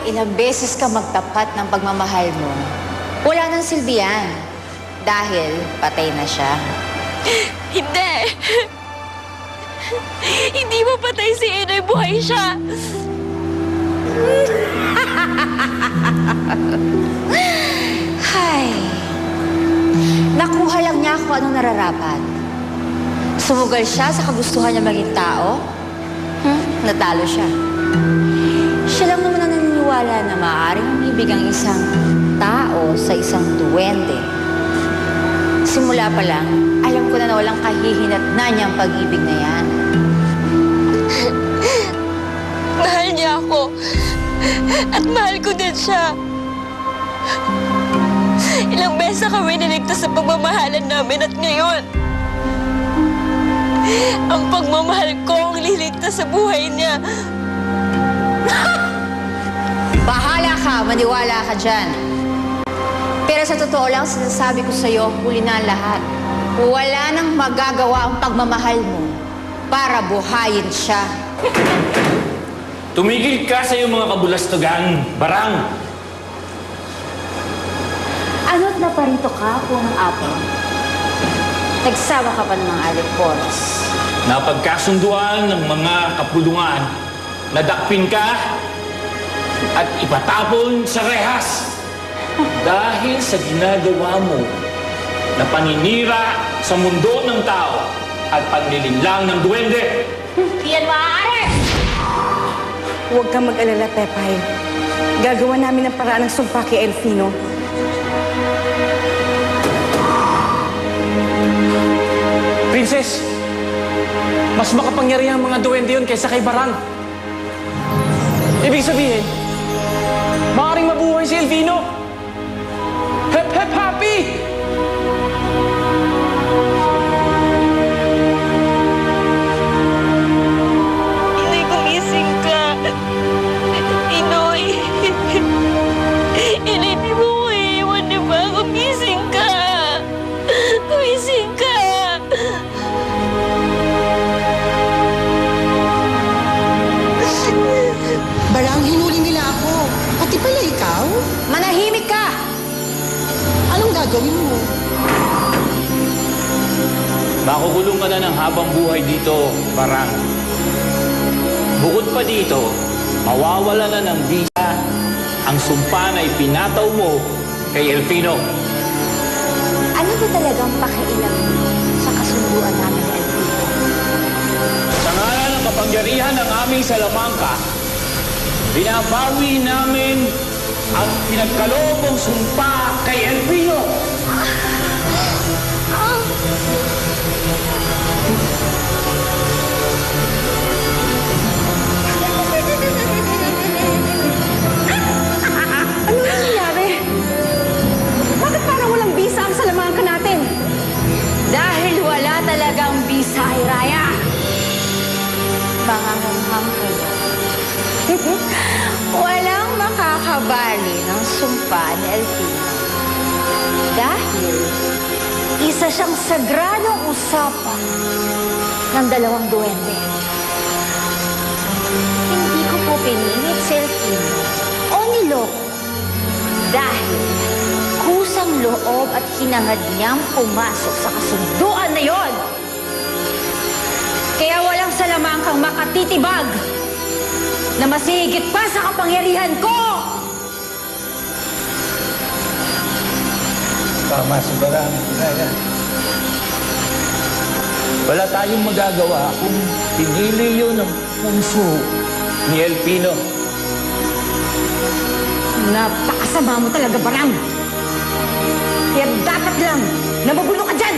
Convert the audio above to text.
ilang beses ka magtapat ng pagmamahal mo, wala nang silbi yan. Dahil patay na siya. Hindi! Hindi mo patay si Inoy, buhay siya! Hay! Nakuha lang niya kung anong nararapat. Sumugal siya sa kagustuhan niya maging tao. Natalo siya. Siya lang naman ang naniniwala na maaaring umibig ang isang tao sa isang duwende. Simula pa lang, alam ko na walang kahihinatnan niyang pag-ibig na yan. Mahal niya ako. At mahal ko din siya. Ilang beses na kami niligtas sa pagmamahalan namin at ngayon, ang pagmamahal ko ang liligtas sa buhay niya. Bahala ka, maniwala ka dyan. Pero sa totoo lang, sinasabi ko sa'yo, huli na ang lahat. Wala nang magagawa ang pagmamahal mo para buhayin siya. Tumigil ka sa iyong mga kabulastugan, Barang. Ano't naparito ka, punong apo? Nagsama ka pa ng mga alipores. Napagkasunduan ng mga kapulungan, nadakpin ka at ipatapon sa rehas dahil sa ginagawa mo na paninira sa mundo ng tao at panlilinlang ng duwende. Yan maaari! Huwag kang mag-alala, Pepay. Gagawa namin ang paraan ng sumpa kay Elfino. Princess, mas makapangyarihan ang mga duwende yun kaysa kay Barang. Ibig sabihin, maaaring mabuhay si Elfino. Hep, hep, happy! Inoy, gumising ka. Inoy. Inoy, di mo ko iiwan, di ba? Gumising ka. Gumising ka. Barang, hinuli nila ako. Pati pala ikaw? Manahimik ka! Anong gagawin mo? Makukulong ka na ng habang buhay dito, Barang. Bukod pa dito, mawawala na ng bisa ang sumpa na ipinataw mo kay Elfino. Ano ba talagang pakialam mo sa kasunduan namin ni Elvino? Sa ngalan ng kapangyarihan ng aming Salamangka, binabawi namin ang pinagkalobong sumpa kay Elfino. Ano nangyayari? Bakit parang walang bisa ang salamangka natin? Dahil wala talagang bisa, Raya. Mangangamham kayo. Walang makakabali ng sumpa ni Elfino. Dahil isa siyang sagradong usapan ng dalawang duwende. Hindi ko po piningit si Elfino o niloko dahil kusang loob at hinangad niyang pumasok sa kasunduan na yon. Kaya walang salamangkang makatitibag na masihigit pa sa kapangyarihan ko! Tama si Barang, Raya. Wala tayong magagawa kung pinili yun ang puso ni Elfino. Napakasama mo talaga, Barang. Kaya dapat lang na mabulo ka dyan!